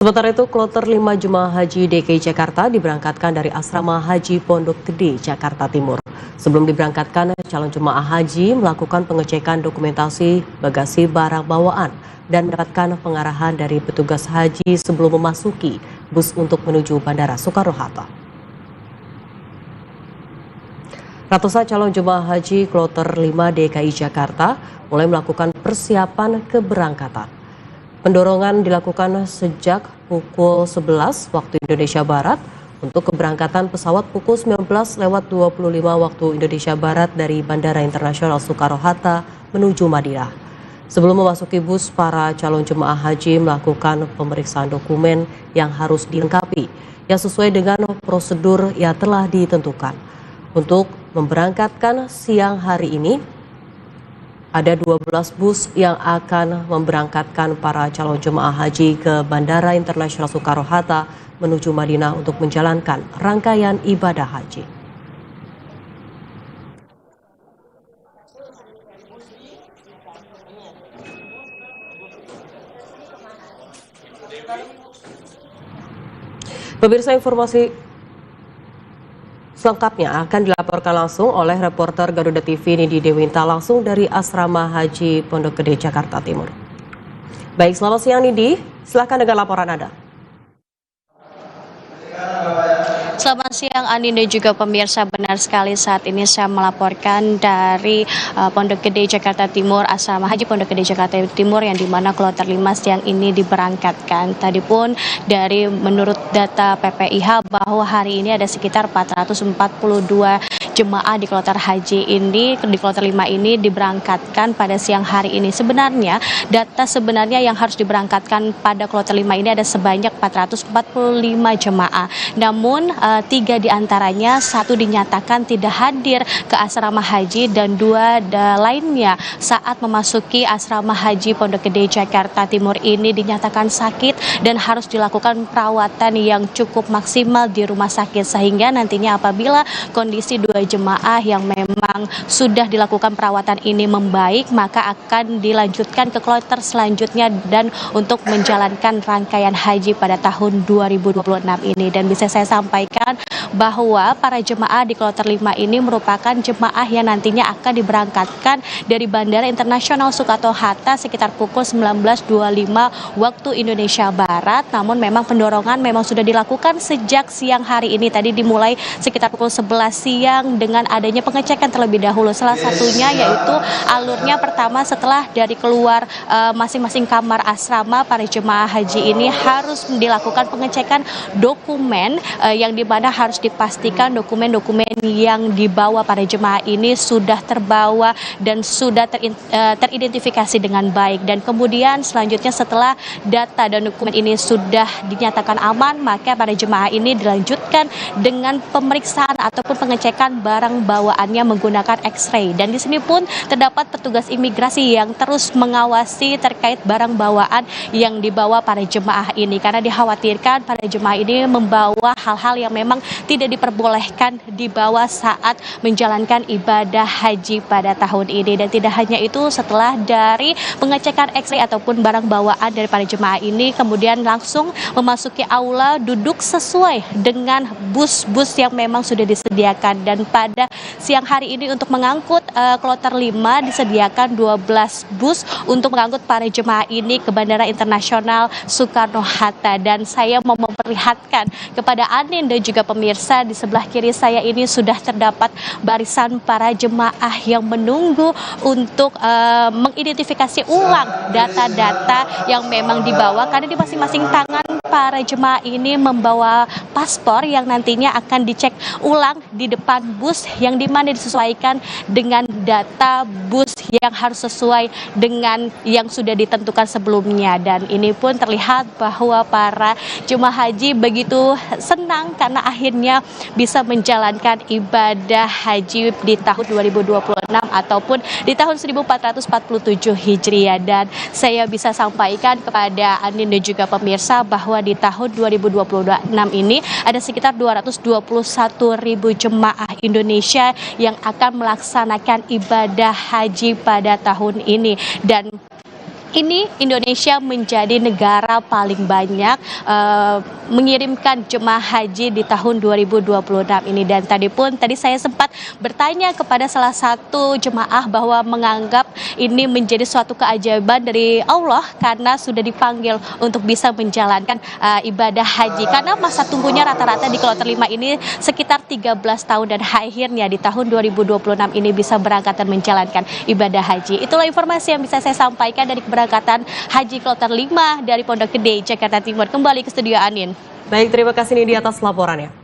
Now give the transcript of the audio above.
Sementara itu, kloter 5 jemaah haji DKI Jakarta diberangkatkan dari Asrama Haji Pondok Gede, Jakarta Timur. Sebelum diberangkatkan, calon jemaah haji melakukan pengecekan dokumentasi bagasi barang bawaan dan mendapatkan pengarahan dari petugas haji sebelum memasuki bus untuk menuju Bandara Soekarno-Hatta. Ratusan calon jemaah haji kloter 5 DKI Jakarta mulai melakukan persiapan keberangkatan. Pendorongan dilakukan sejak pukul 11 waktu Indonesia Barat untuk keberangkatan pesawat pukul 19.25 waktu Indonesia Barat dari Bandara Internasional Soekarno-Hatta menuju Madinah. Sebelum memasuki bus, para calon jemaah haji melakukan pemeriksaan dokumen yang harus dilengkapi yang sesuai dengan prosedur yang telah ditentukan. Untuk memberangkatkan siang hari ini, ada 12 bus yang akan memberangkatkan para calon jemaah haji ke Bandara Internasional Soekarno-Hatta menuju Madinah untuk menjalankan rangkaian ibadah haji. Pemirsa, informasi selengkapnya akan dilaporkan langsung oleh reporter Garuda TV Nidi Dewinta langsung dari Asrama Haji Pondok Gede, Jakarta Timur. Baik, selamat siang Nidi, silakan dengan laporan Anda. Selamat siang Ani dan juga pemirsa, benar sekali saat ini saya melaporkan dari Pondok Gede Jakarta Timur, Asrama Haji Pondok Gede Jakarta Timur yang dimana kloter 5 siang ini diberangkatkan. Tadi pun dari menurut data PPIH bahwa hari ini ada sekitar 442 jemaah di kloter haji ini, di kloter 5 ini diberangkatkan pada siang hari ini. Sebenarnya data sebenarnya yang harus diberangkatkan pada kloter 5 ini ada sebanyak 445 jemaah. Namun 3 diantaranya, 1 dinyatakan tidak hadir ke asrama haji dan 2 lainnya saat memasuki asrama haji Pondok Gede Jakarta Timur ini dinyatakan sakit dan harus dilakukan perawatan yang cukup maksimal di rumah sakit, sehingga nantinya apabila kondisi 2 jemaah yang memang sudah dilakukan perawatan ini membaik, maka akan dilanjutkan ke kloter selanjutnya dan untuk menjalankan rangkaian haji pada tahun 2026 ini. Dan bisa saya sampaikan bahwa para jemaah di kloter 5 ini merupakan jemaah yang nantinya akan diberangkatkan dari Bandara Internasional Soekarno-Hatta sekitar pukul 19.25 waktu Indonesia Barat. Namun memang pendorongan memang sudah dilakukan sejak siang hari ini, tadi dimulai sekitar pukul 11 siang dengan adanya pengecekan terlebih dahulu. Salah satunya yaitu alurnya pertama setelah dari keluar masing-masing kamar asrama, para jemaah haji ini harus dilakukan pengecekan dokumen yang dimana harus dipastikan dokumen-dokumen yang dibawa para jemaah ini sudah terbawa dan sudah teridentifikasi dengan baik. Dan kemudian selanjutnya setelah data dan dokumen ini sudah dinyatakan aman, maka para jemaah ini dilanjutkan dengan pemeriksaan ataupun pengecekan barang bawaannya menggunakan X-ray. Dan di sini pun terdapat petugas imigrasi yang terus mengawasi terkait barang bawaan yang dibawa para jemaah ini, karena dikhawatirkan para jemaah ini membawa hal-hal yang memang tidak diperbolehkan dibawa saat menjalankan ibadah haji pada tahun ini. Dan tidak hanya itu, setelah dari pengecekan X-ray ataupun barang bawaan dari para jemaah ini, kemudian langsung memasuki aula duduk sesuai dengan bus-bus yang memang sudah disediakan. Dan pada siang hari ini untuk mengangkut kloter 5 disediakan 12 bus untuk mengangkut para jemaah ini ke Bandara Internasional Soekarno-Hatta. Dan saya mau memperlihatkan kepada Anin dan juga pemirsa, di sebelah kiri saya ini sudah terdapat barisan para jemaah yang menunggu untuk mengidentifikasi ulang data-data yang memang dibawa, karena di masing-masing tangan para jemaah ini membawa paspor yang nantinya akan dicek ulang di depan bus, yang dimana disesuaikan dengan data bus yang harus sesuai dengan yang sudah ditentukan sebelumnya. Dan ini pun terlihat bahwa para jemaah haji begitu senang karena akhirnya bisa menjalankan ibadah haji di tahun 2026 ataupun di tahun 1447 Hijriah. Dan saya bisa sampaikan kepada Anin dan juga pemirsa bahwa di tahun 2026 ini ada sekitar 221.000 jemaah Indonesia yang akan melaksanakan ibadah haji pada tahun ini. Dan ini Indonesia menjadi negara paling banyak mengirimkan jemaah haji di tahun 2026 ini. Dan tadi saya sempat bertanya kepada salah satu jemaah bahwa menganggap ini menjadi suatu keajaiban dari Allah karena sudah dipanggil untuk bisa menjalankan ibadah haji. Karena masa tunggunya rata-rata di kloter 5 ini sekitar 13 tahun dan akhirnya di tahun 2026 ini bisa berangkat dan menjalankan ibadah haji. Itulah informasi yang bisa saya sampaikan dari keberangkatan haji kloter 5 dari Pondok Gede, Jakarta Timur. Kembali ke studio Anin. Baik, terima kasih Nidi atas laporannya.